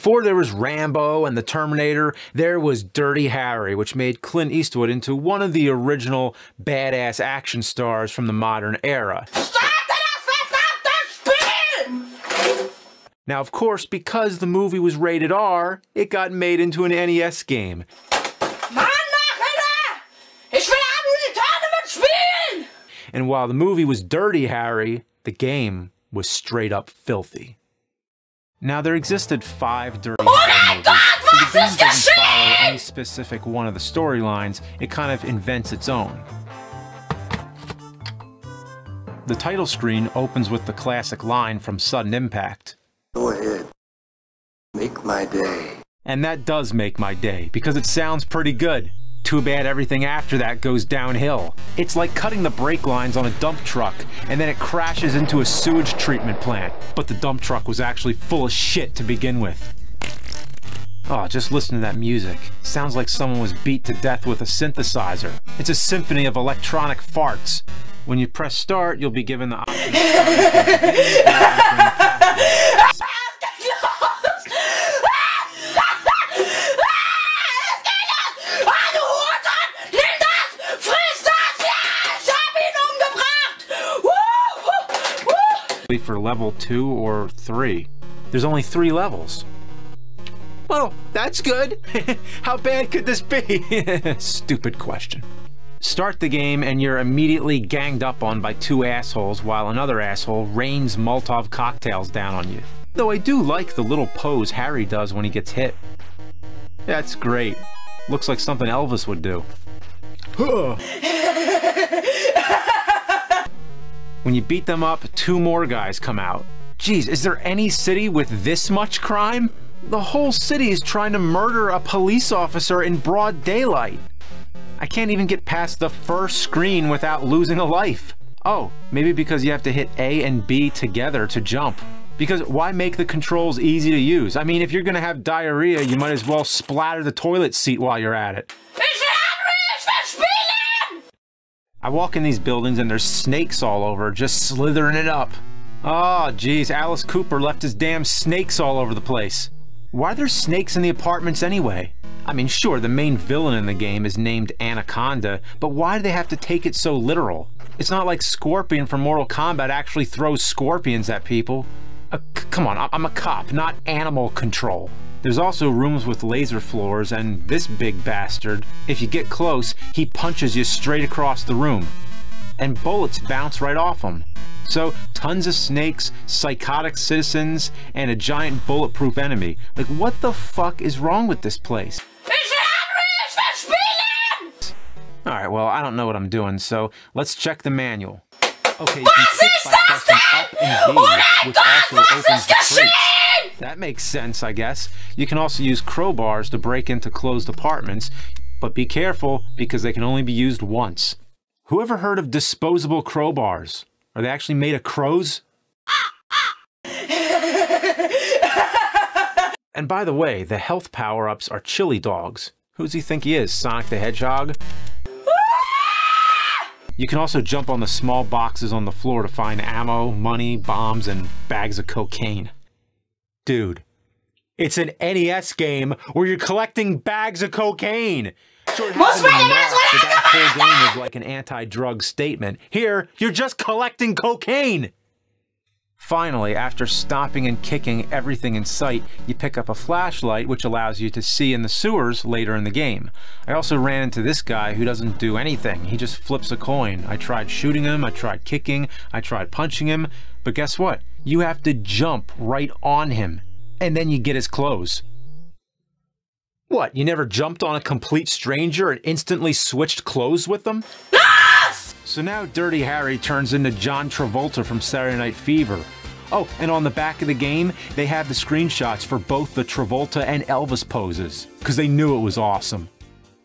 Before there was Rambo and the Terminator, there was Dirty Harry, which made Clint Eastwood into one of the original badass action stars from the modern era. Now, of course, because the movie was rated R, it got made into an NES game. And while the movie was Dirty Harry, the game was straight up filthy. Now, there existed 5 Dirty Harry movies, so the game doesn't follow any specific one of the storylines, it kind of invents its own. The title screen opens with the classic line from Sudden Impact. Go ahead. Make my day. And that does make my day, because it sounds pretty good. Too bad everything after that goes downhill. It's like cutting the brake lines on a dump truck, and then it crashes into a sewage treatment plant. But the dump truck was actually full of shit to begin with. Oh, just listen to that music. Sounds like someone was beat to death with a synthesizer. It's a symphony of electronic farts. When you press start, you'll be given the option to for level 2 or 3. There's only 3 levels. Well, that's good. How bad could this be? Stupid question. Start the game and you're immediately ganged up on by 2 assholes while another asshole rains Molotov cocktails down on you. Though I do like the little pose Harry does when he gets hit. That's great. Looks like something Elvis would do. When you beat them up, 2 more guys come out. Geez, is there any city with this much crime? The whole city is trying to murder a police officer in broad daylight. I can't even get past the first screen without losing a life. Oh, maybe because you have to hit A and B together to jump. Because why make the controls easy to use? I mean, if you're gonna have diarrhea, you might as well splatter the toilet seat while you're at it. I walk in these buildings and there's snakes all over, just slithering it up. Oh, geez, Alice Cooper left his damn snakes all over the place. Why are there snakes in the apartments anyway? I mean, sure, the main villain in the game is named Anaconda, but why do they have to take it so literal? It's not like Scorpion from Mortal Kombat actually throws scorpions at people. Come on, I'm a cop, not animal control. There's also rooms with laser floors, and this big bastard, if you get close, he punches you straight across the room. And bullets bounce right off him. So, tons of snakes, psychotic citizens, and a giant bulletproof enemy. Like, what the fuck is wrong with this place? Alright, well, I don't know what I'm doing, so let's check the manual. Okay, you can kick by pressing up and D, which also opens the crates. That makes sense, I guess. You can also use crowbars to break into closed apartments, but be careful because they can only be used once. Who ever heard of disposable crowbars? Are they actually made of crows? And by the way, the health power-ups are chili dogs. Who does he think he is, Sonic the Hedgehog? You can also jump on the small boxes on the floor to find ammo, money, bombs, and bags of cocaine. Dude, it's an NES game where you're collecting bags of cocaine! Sure, it happens in Mac, but that whole game was like an anti-drug statement. Here, you're just collecting cocaine! Finally, after stopping and kicking everything in sight, you pick up a flashlight which allows you to see in the sewers later in the game. I also ran into this guy who doesn't do anything. He just flips a coin. I tried shooting him, I tried kicking, I tried punching him, but guess what? You have to jump right on him, and then you get his clothes. What, you never jumped on a complete stranger and instantly switched clothes with them? So now Dirty Harry turns into John Travolta from Saturday Night Fever. Oh, and on the back of the game, they have the screenshots for both the Travolta and Elvis poses, because they knew it was awesome.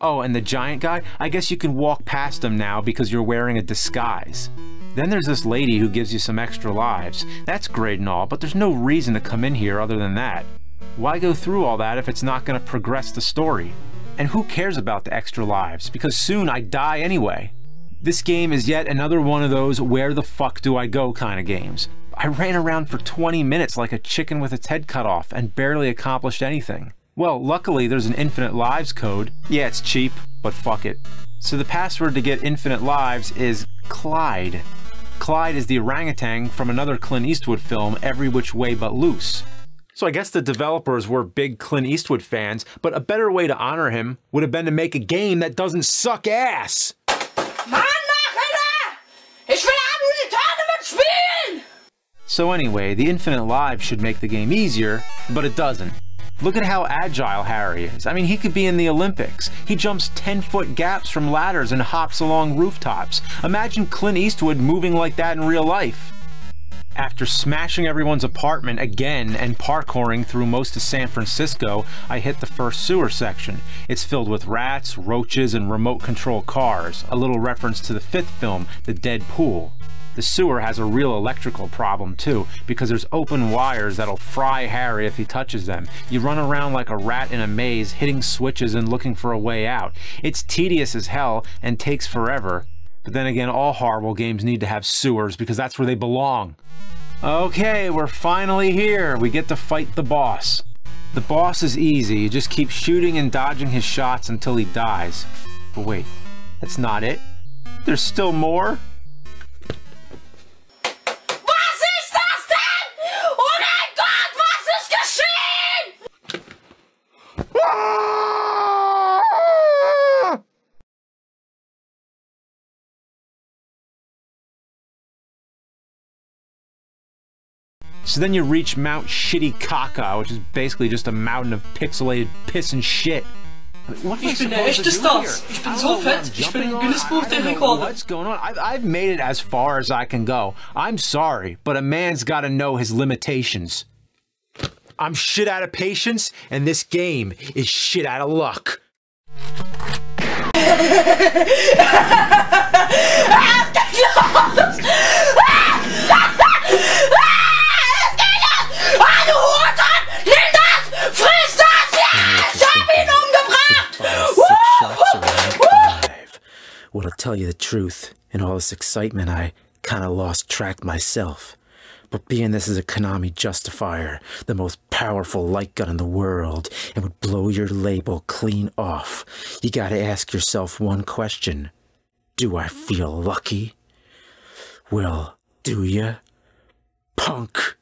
Oh, and the giant guy? I guess you can walk past him now because you're wearing a disguise. Then there's this lady who gives you some extra lives. That's great and all, but there's no reason to come in here other than that. Why go through all that if it's not going to progress the story? And who cares about the extra lives? Because soon I die anyway. This game is yet another one of those where the fuck do I go kind of games. I ran around for 20 minutes like a chicken with its head cut off and barely accomplished anything. Well, luckily there's an infinite lives code. Yeah, it's cheap, but fuck it. So the password to get infinite lives is Clyde. Clyde is the orangutan from another Clint Eastwood film, Every Which Way But Loose. So I guess the developers were big Clint Eastwood fans, but a better way to honor him would have been to make a game that doesn't suck ass. So anyway, the infinite lives should make the game easier, but it doesn't. Look at how agile Harry is. I mean, he could be in the Olympics. He jumps 10-foot gaps from ladders and hops along rooftops. Imagine Clint Eastwood moving like that in real life. After smashing everyone's apartment again and parkouring through most of San Francisco, I hit the first sewer section. It's filled with rats, roaches, and remote control cars, a little reference to the fifth film, The Dead Pool. The sewer has a real electrical problem too, because there's open wires that'll fry Harry if he touches them. You run around like a rat in a maze, hitting switches and looking for a way out. It's tedious as hell and takes forever. But then again, all horrible games need to have sewers because that's where they belong. Okay, we're finally here. We get to fight the boss. The boss is easy. You just keep shooting and dodging his shots until he dies. But wait, that's not it. There's still more. So then you reach Mount Shitty Caca, which is basically just a mountain of pixelated piss and shit. What am I supposed to do here? Ich bin so fett. Ich bin im Guinness-Buch der Rekorde. What's going on? I've made it as far as I can go. I'm sorry, but a man's got to know his limitations. I'm shit out of patience, and this game is shit out of luck. Well, to tell you the truth, in all this excitement, I kinda lost track myself. But being this is a Konami justifier, the most powerful light gun in the world, and would blow your label clean off, you gotta ask yourself one question. Do I feel lucky? Well, do ya? Punk!